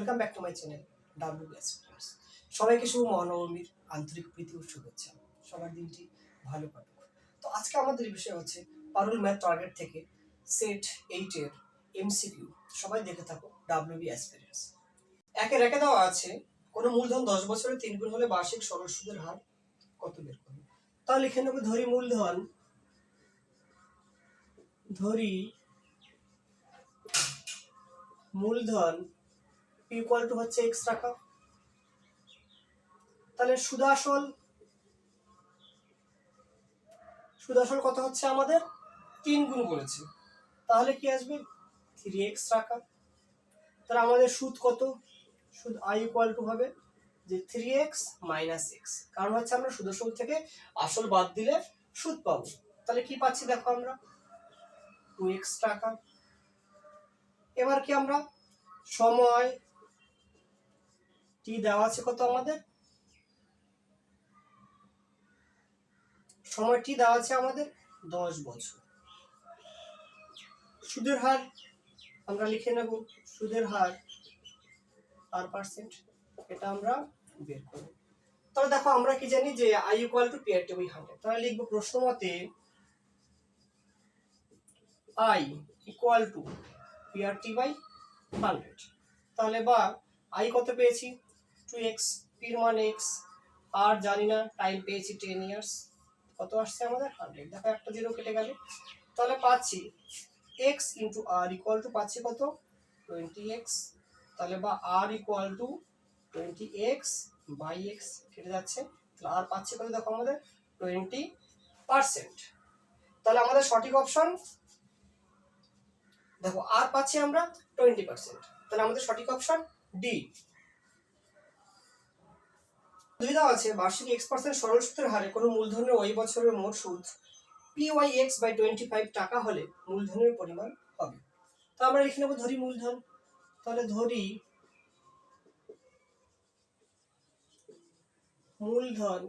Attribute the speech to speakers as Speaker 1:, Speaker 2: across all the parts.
Speaker 1: Welcome back to my channel WB aspirants. সবাইকে শুভ মহানবমীর আন্তরিক প্রীতি ও শুভেচ্ছা। সবার দিনটি ভালো কাটুক। তো আজকে আমাদের বিষয় হচ্ছে পারুল ম্যাথ টার্গেট থেকে সেট 8 এর এমসিকিউ। সবাই দেখে থাকো ডাব্লিউবি অ্যাসপিরেন্টস। একের একে দেওয়া আছে কোনো মূলধন 10 বছরে 3 গুণ হলে বার্ষিক সরল সুদের হার কত বের করবে। তাহলে লিখে নেব ধরি মূলধন p ইকুয়াল টু হচ্ছে x টাকা। তাহলে সুদ আসল কত হচ্ছে আমাদের 3 গুণ করেছে, তাহলে কি আসবে 3x টাকা। তাহলে আমাদের সুদ কত, সুদ i ইকুয়াল টু হবে যে 3x মাইনাস x, কারণ হচ্ছে আমরা সুদ আসল থেকে আসল বাদ দিলে সুদ পাবো। তাহলে কি পাচ্ছি দেখো আমরা 2x টাকা। এবার কি আমরা সময় t দেওয়া আছে কত আমাদের, সময়টি দেওয়া আছে আমাদের 10 বছর। সুদের হার আমরা লিখে নেব, সুদের হার আর পার্সেন্ট, এটা আমরা বের করব। তবে দেখো আমরা কি জানি যে i equal to PRT by 100। তাহলে লিখব প্রশ্ন মতে i equal to PRT by 100। তাহলে বা i কত পেয়েছি 2x, p এর মান x, আর জানি না, টাইম পেয়েছি 10 ইয়ার্স, কত আসছে আমাদের 100। দেখো একটা জিরো কেটে গেল, তাহলে পাচ্ছি x into r equal to পাচ্ছি কত 20x। তাহলে বা r equal to 20x by x কেটে যাচ্ছে, তাহলে আর পাচ্ছি কত দেখো আমাদের 20%। তাহলে আমাদের সঠিক অপশন দেখো আর পাচ্ছি আমরা 20%, তাহলে আমাদের সঠিক অপশন ডি। দুই দেওয়া আছে বার্ষিক x% সরল সুদের হারে কোনো মূলধনের ওই বছরের মোট সুদ PYX বাই 25 টাকা হলে মূলধনের পরিমাণ হবে। তো আমরা লিখে নেব ধরি মূলধন। তাহলে ধরি মূলধন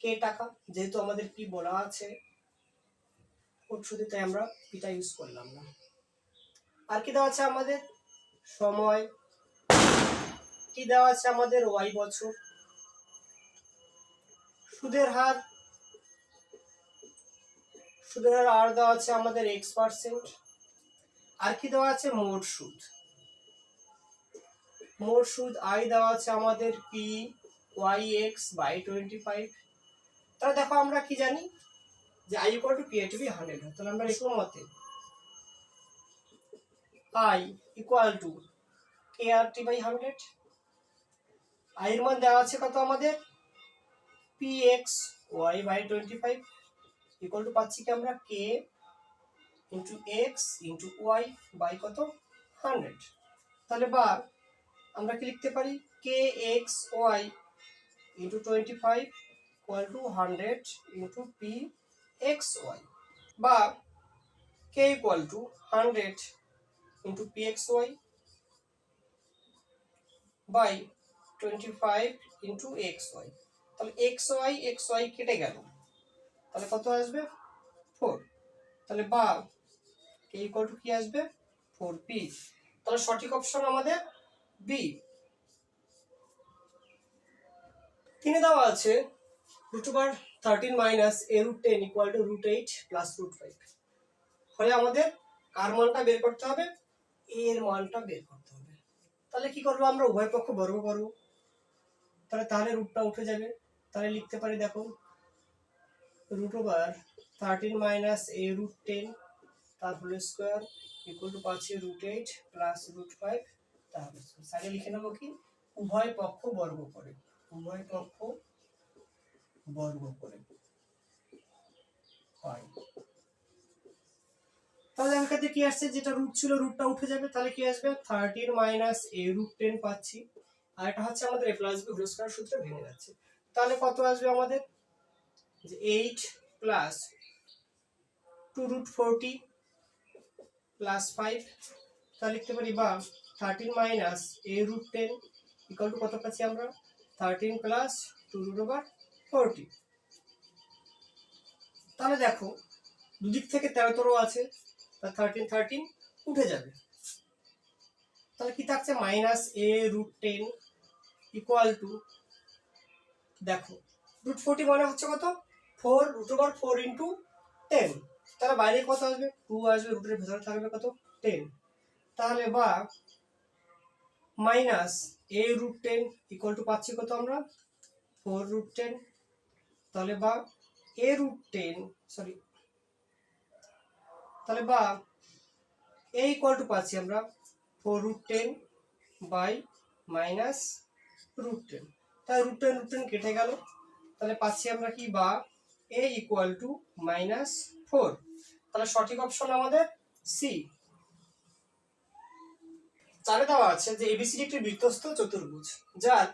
Speaker 1: কে টাকা, যেহেতু আমাদের পি বলা আছে মোট সুদে, তাই আমরা পিটা ইউজ করলাম না। আর কি দেওয়া আছে আমাদের সময়, কি দেওয়া আছে আমাদের ওয়াই বছর, সুদের হার আর দেওয়া আছে আমাদের x%, আর কি দেওয়া আছে মোট সুদ i দেওয়া আছে আমাদের PYX বাই 25। তাহলে দেখো আমরা কি জানি যে i equal to PRT by 100। তাহলে আমরা লিখব মতে i equal to KRT by 100। i এর মান দেওয়া আছে কত আমাদের PXY বাই 25 ইকুয়াল টু পাচ্ছি কি আমরা K into x into y by কত 100। তাহলে বা আমরা কি লিখতে পারি KXY into 25 equal to 100 into PXY, বা K equal to 100 into PXY by 25 into XY। তাহলে XY কেটে গেল, তাহলে কত আসবে 4। তাহলে বা K ইকুয়াল টু কি আসবে 4P। তাহলে সঠিক অপশন আমাদের বি। তিনে দেওয়া আছে √13 minus a√10 equal to √8 plus √5 হলে আমাদের কার মানটা বের করতে হবে, a এর মানটা বের করতে হবে। তাহলে কি করব আমরা উভয় পক্ষ বর্গ করব, তাহলে রুটটা উঠে যাবে। তাহলে লিখতে পারি দেখো √13 মাইনাস a√10 তার হোল স্কয়ার ইকুয়াল টু পাচ্ছি √8 প্লাস √5 তার হোল স্কয়ার। সাইডে লিখে নেব কি উভয় পক্ষ বর্গ করে, উভয় পক্ষ বর্গ করে হয়। তাহলে আমার কাছে কি আসছে, যেটা রুট ছিল রুটটা উঠে যাবে, তাহলে কি আসবে 13 মাইনাস a√10 পাচ্ছি, আর এটা হচ্ছে আমাদের a plus b whole square সূত্রে ভেঙে যাচ্ছে। তাহলে কত আসবে আমাদের যে 8 প্লাস 2√40 প্লাস 5। তাহলে লিখতে পারি বা 13 মাইনাস a√10 ইকুয়াল টু কত পাচ্ছি আমরা 13 প্লাস 2√40। তাহলে দেখো দুদিক থেকে 13 আছে, তা 13 উঠে যাবে। তাহলে কি থাকছে minus a root 10 equal to, দেখো রুট 40 মানে হচ্ছে কত 4 রুট ওভার 4 ইন্টু 10, তাহলে বাইরে কত আসবে 2 আসবে, রুটের ভেতরে থাকবে কত 10, তাহলে বা minus a root 10 equal to পাচ্ছি কত আমরা 4 রুট 10, তাহলে বা এ রুট 10 সরি, তাহলে বা এ ইকুয়াল টু পাচ্ছি আমরা 4 রুট 10 বাই মাইনাস রুট 10, তাহলে রুট 10 কেটে গেল, তাহলে পাচ্ছি আমরা কি বা এ ইকুয়াল টু মাইনাস 4, তাহলে সঠিক অপশন আমাদের সি। চারে দেওয়া আছে যে এবিসিডি একটি বৃত্তস্থ চতুর্ভুজ যার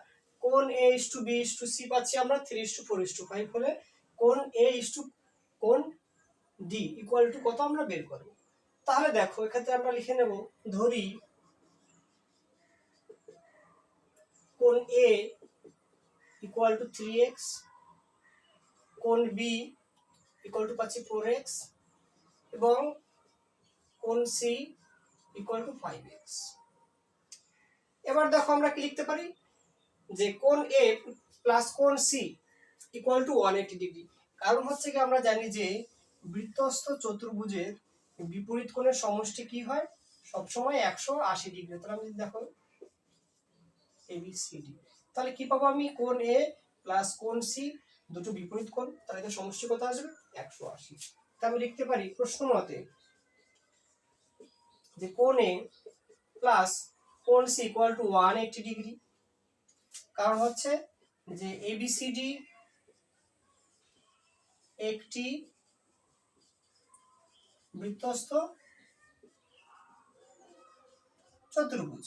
Speaker 1: কোণ A is to B is to C পাচ্ছি আমরা 3:4:5 হলে কোণ এ ইস টু কোণ ডি ইকুয়াল টু কত আমরা বের করব। তাহলে দেখো এক্ষেত্রে আমরা লিখে নেব, ধরি কোণ এ ইকুয়াল টু 3x, কোণ বি ইকুয়াল টু পাচ্ছি 4x এবং কোণ সি ইকুয়াল টু 5x। এবার দেখো আমরা কি লিখতে পারি যে কোণ এ প্লাস কোণ সি ইকুয়াল টু 180 ডিগ্রি, কারণ হচ্ছে কি আমরা জানি যে বৃত্তস্থ চতুর্ভুজের বিপরীত কোণের সমষ্টি কি হয় সবসময় 180 ডিগ্রি। তাহলে আমি দেখো এবিসিডি, তাহলে কি পাবো আমি কোণ এ প্লাস কোণ সি দুটো বিপরীত কোণ, তাহলে এর সমষ্টি কত আসবে 180। তাহলে আমি লিখতে পারি প্রশ্ন মতে যে কোণ এ প্লাস কোণ সি ইকুয়াল টু 180 ডিগ্রি, কারণ হচ্ছে যে এবিসিডি একটি বৃত্তস্থ চতুর্ভুজ।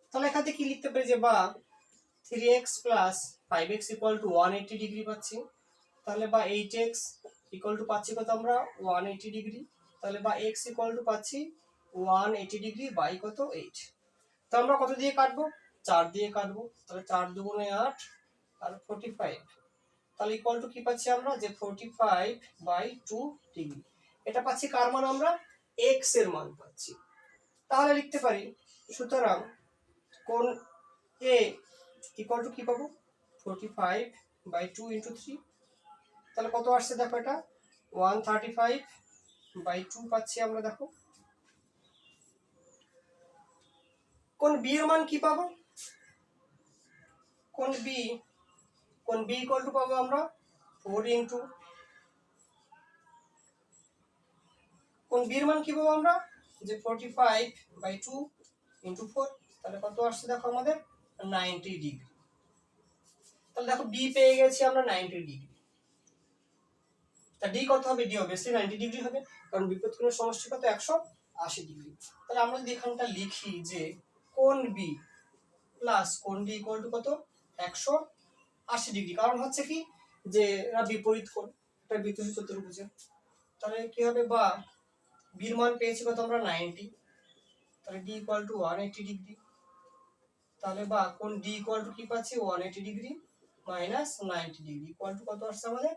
Speaker 1: তাহলে এখানে কি লিখতে পারি যে বা 3x plus 5x equal to 180 degree পাচ্ছি, তাহলে বা 8x ইকুয়াল টু পাচ্ছি কত আমরা 180 ডিগ্রি, তাহলে বা x ইকুয়াল টু পাচ্ছি 180 ডিগ্রি বাই কত 8, তো আমরা কত দিয়ে কাটবো 4 দিয়ে কাটবো, তাহলে 4 দুগুণে 8 আর 45, তাহলে ইকুয়াল টু কি পাচ্ছি আমরা যে 45/2 ডিগ্রি। এটা পাচ্ছি কার মান আমরা x এর মান পাচ্ছি। তাহলে লিখতে পারি সুতরাং কোণ এ ইকুয়াল টু কি পাবো 45/2 ইন্টু 3, তাহলে কত আসছে দেখো এটা 135/2 পাচ্ছি আমরা। দেখো কোণ বি এর মান কি পাবো, কোণ বি ইকুয়াল টু পাবো আমরা 4 ইন্টু, কোণ বি এর মান কি পাবো আমরা যে 45/2 ইন্টু 4, তাহলে কত আসছে দেখো আমাদের 90 ডিগ্রি। তাহলে দেখো বি পেয়ে গেছি আমরা 90 ডিগ্রি, তা ডি কত হবে ডি অবভিয়াসলি 90 ডিগ্রি হবে, কারণ বিপরীত কোণের সমষ্টি কত 180 ডিগ্রি। তাহলে আমরা যদি এখানটা লিখি যে কোণ বি প্লাস কোণ ডি ইকুয়াল টু কত 180 ডিগ্রি, কারণ হচ্ছে কি যে এরা বিপরীত কোণ একটা বৃত্তস্থ চতুর্ভুজের, তাহলে কি হবে বা বির মান পেয়েছি কত আমরা 90, তাহলে ডি ইকুয়াল টু 180 ডিগ্রি, তাহলে বা কোণ ডি ইকুয়াল টু কি পাচ্ছি 180 degree minus 90 degree equal to কত আসছে আমাদের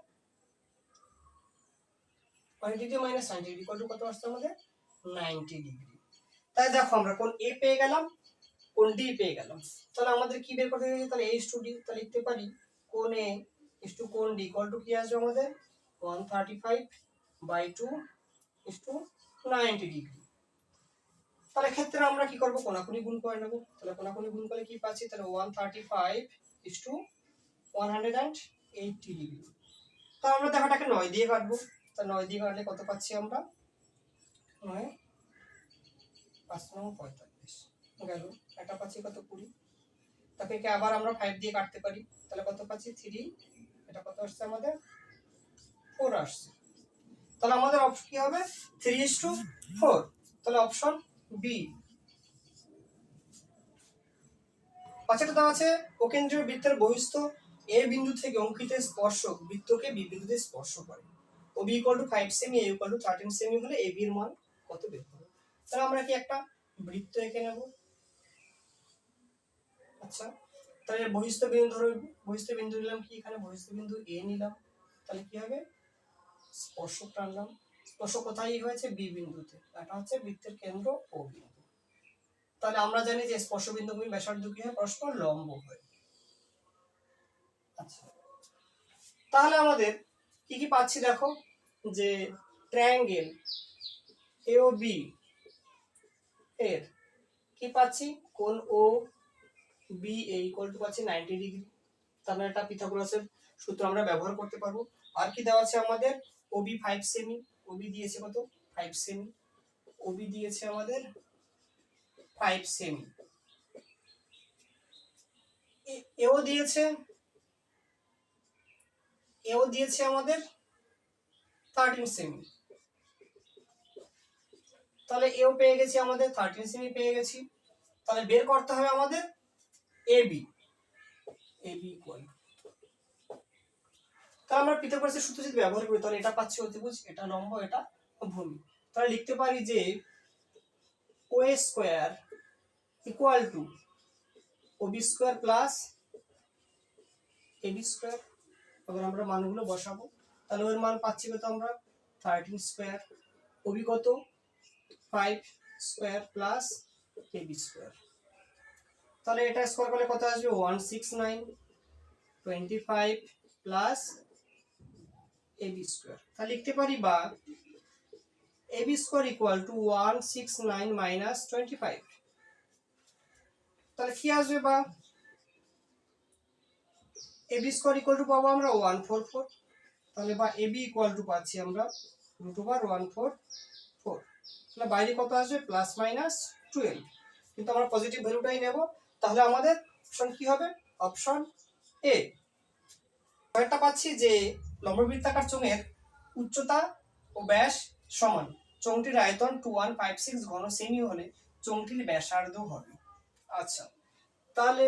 Speaker 1: 180 degree minus 90 degree equal to কত আসছে আমাদের 90 ডিগ্রি। তাই দেখো আমরা কোণ এ পেয়ে গেলাম, কোণ ডি পেয়ে গেলাম, তাহলে আমাদের কি বের করতে হবে, তাহলে a টু d, তাহলে লিখতে পারি কোণ এ ইস টু কোণ ডি ইকুয়াল টু কি আসবে আমাদের 135/2 ইস টু 90 ডিগ্রি। তাহলে ক্ষেত্রে আমরা কি করব কোণাকুণি গুণ করে নেব, তাহলে কোণাকুণি গুণ করলে কি পাচ্ছি তাহলে 135 ইস টু 180 ডিগ্রি। তাহলে আমরা দেখো এটাকে 9 দিয়ে কাটবো, তাহলে 9 দিয়ে কাটলে কত পাচ্ছি আমরা 9 5 9 45 গেল, এটা পাচ্ছি কত 20, তাকে কি আবার আমরা 5 দিয়ে কাটতে পারি, তাহলে কত পাচ্ছি 3, এটা কত আসছে আমাদের 4 আসছে, তাহলে আমাদের অপশন কি হবে 3:4, তাহলে অপশন বি। পাঁচটা দেওয়া আছে অকেন্দ্রীয় বৃত্তের বহিস্থ এ বিন্দু থেকে অঙ্কিত স্পর্শক বৃত্তকে বি বিন্দুতে স্পর্শ করে ও বি ইকুয়াল টু 5 সেমি, এ ইকুয়াল টু 13 সেমি হলে এ বি এর মান কত বের করব। তাহলে আমরা কি একটা বৃত্ত এঁকে নেব, আচ্ছা তাহলে বহিস্থ বিন্দু ধরো, বহিস্থ বিন্দু নিলাম কি এখানে বহিস্থ বিন্দু এ নিলাম, তাহলে কি হবে স্পর্শক টানলাম, স্পর্শক কোথায় হয়েছে বি বিন্দুতে, এটা হচ্ছে বৃত্তের কেন্দ্র ও বিন্দু। তাহলে আমরা জানি যে স্পর্শবিন্দু এবং ব্যাসার্ধ কি হয়, পরস্পর লম্ব হয়। আচ্ছা, তাহলে আমাদের কি কি পাচ্ছি দেখো, যে ট্রায়াঙ্গেল AOB এর কি পাচ্ছি, কোণ OBA ইকুয়াল টু পাচ্ছি 90 ডিগ্রি। তাহলে এটা পিথাগোরাসের সূত্র আমরা ব্যবহার করতে পারবো। আর কি দেওয়া আছে আমাদের, OB 5 সেমি, OB দিয়েছে কত 5 সেমি, OB দিয়েছে আমাদের 5 সেমি, এও দিয়েছে আমাদের 13 সেমি। তাহলে এও পেয়ে গেছি আমাদের 13 সেমি পেয়ে গেছি। তাহলে বের করতে হবে আমাদের AB ইকুয়াল, তাহলে আমরা পিথাগোরাসের সূত্র যদি ব্যবহার করি তাহলে এটা পাচ্ছি অতিভুজ, এটা লম্ব, এটা ভূমি। তাহলে লিখতে পারি যে OA square equal to OB square plus AB square. এবার আমরা মানগুলো বসাবো। তাহলে ওর মান পাচ্ছি কত আমরা 13 স্কয়ার, OB কত 5 স্কয়ার প্লাস AB স্কয়ার। তাহলে এটা স্কয়ার করলে কত আসবে 169 25 প্লাস AB স্কয়ার। তাহলে লিখতে পারি বা AB square equal to 169 minus 25। তাহলে কি আসবে বা AB স্কয়ার ইকুয়াল টু পাবো আমরা 144। তাহলে বা AB ইকুয়াল টু পাচ্ছি আমরা √144। তাহলে বাইরে কত আসবে প্লাস মাইনাস 12, কিন্তু আমরা পজিটিভ ভ্যালুটাই নেব। তাহলে আমাদের অপশন কি হবে, অপশন এ। একটা পাচ্ছি যে লম্ববৃত্তাকার চোঙের উচ্চতা ও ব্যাস সমান, চোঙটির আয়তন 2156 ঘন সেমি হলে চোঙটির ব্যাসার্ধ হবে। আচ্ছা, তাহলে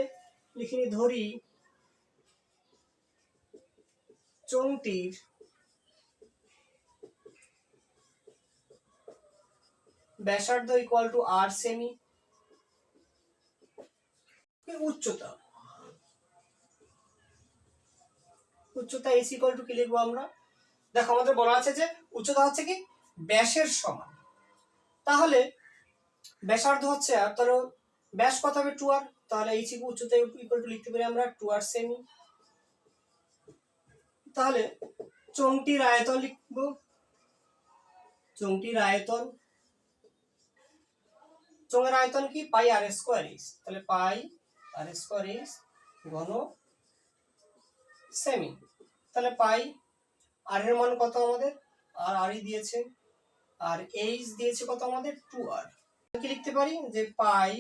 Speaker 1: লিখে ধরি চোঙটির ব্যাসার্ধ ইকুয়াল টু r সেমি, উচ্চতা is ইকুয়াল টু কি লিখবো আমরা, দেখো আমাদের বলা আছে যে উচ্চতা হচ্ছে কি ব্যাসের সমান, তাহলে ব্যাসার্ধ হচ্ছে আর, তাহলে ব্যাস কত হবে 2r, তাহলে এই উচ্চতা ইকুয়াল টু লিখতে পারি আমরা 2r সেমি। তাহলে চোঙটির আয়তন লিখবো, চোঙের আয়তন কি পাই r স্কয়ার h, তাহলে পাই r স্কয়ার h ঘন সেমি। তাহলে পাই আর এর মান কত আমাদের, আর আরই দিয়েছে, আর h দিয়েছে কত আমাদের 2r। কি লিখতে পারি যে পাই,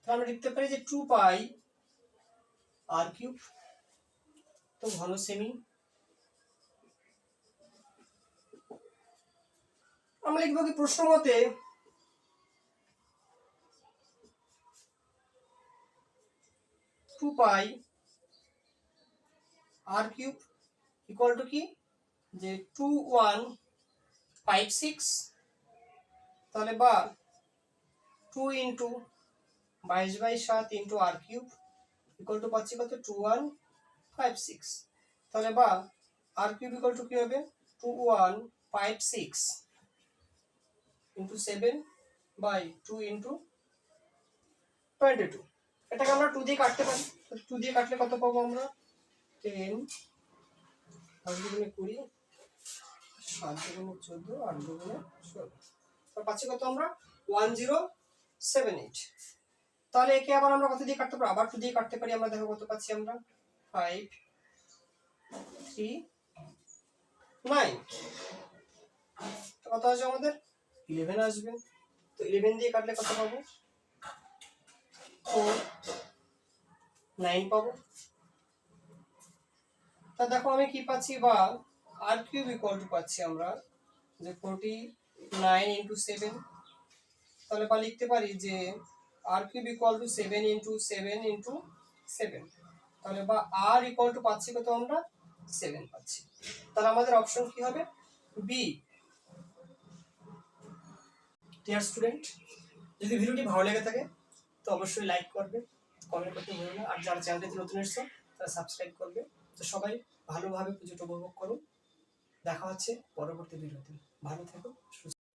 Speaker 1: তাহলে আমরা লিখতে পারি যে 2 পাই r কিউব, তো ঘন সেমি। আমরা লিখবো কি প্রশ্ন মতে 2 পাই r কিউব ইকুয়াল টু কি, যে 2156, তাহলে বা 2 into 22/7 into r cube equal to পাচ্ছি কত 2156। তাহলে বা r কিউব ইকুয়াল টু কি হবে 2156 ইন্টু 7 বাই 2 ইন্টু 22। এটাকে আমরা 2 দিয়ে কাটতে পারি, 2 দিয়ে কাটলে কত পাবো আমরা 10 5 গুণে 20 7 গুণে 14 8 গুণে 16, তাহলে পাচ্ছি কত আমরা 1078। তাহলে একে আবার আমরা কত দিয়ে কাটতে পারি, আবার 2 দিয়ে কাটতে পারি আমরা, দেখো কত পাচ্ছি আমরা 5 3 9, তো কত আসবে আমাদের 11 আসবে। তো 11 দিয়ে কাটলে কত পাবো 4 9 পাবো। তা দেখো আমি কি পাচ্ছি বা r কিউব ইকুয়াল টু পাচ্ছি আমরা যে 49 ইন্টু 7, তাহলে বা লিখতে পারি যে r cube equal to 7 into 7 into 7, তাহলে বা r ইকুয়াল টু পাচ্ছি কত আমরা 7 পাচ্ছি। তাহলে আমাদের অপশন কি হবে বি। ডিয়ার স্টুডেন্ট, যদি ভিডিওটি ভালো লেগে থাকে তো অবশ্যই লাইক করবে, কমেন্ট করতে ভুলো না, আর যারা চ্যানেলটিতে নতুন এসেছো তারা সাবস্ক্রাইব করবে। তো সবাই ভালোভাবে পুজোটা উপভোগ করুন, দেখা হচ্ছে পরবর্তী ভিডিওতে, ভালো থেকো।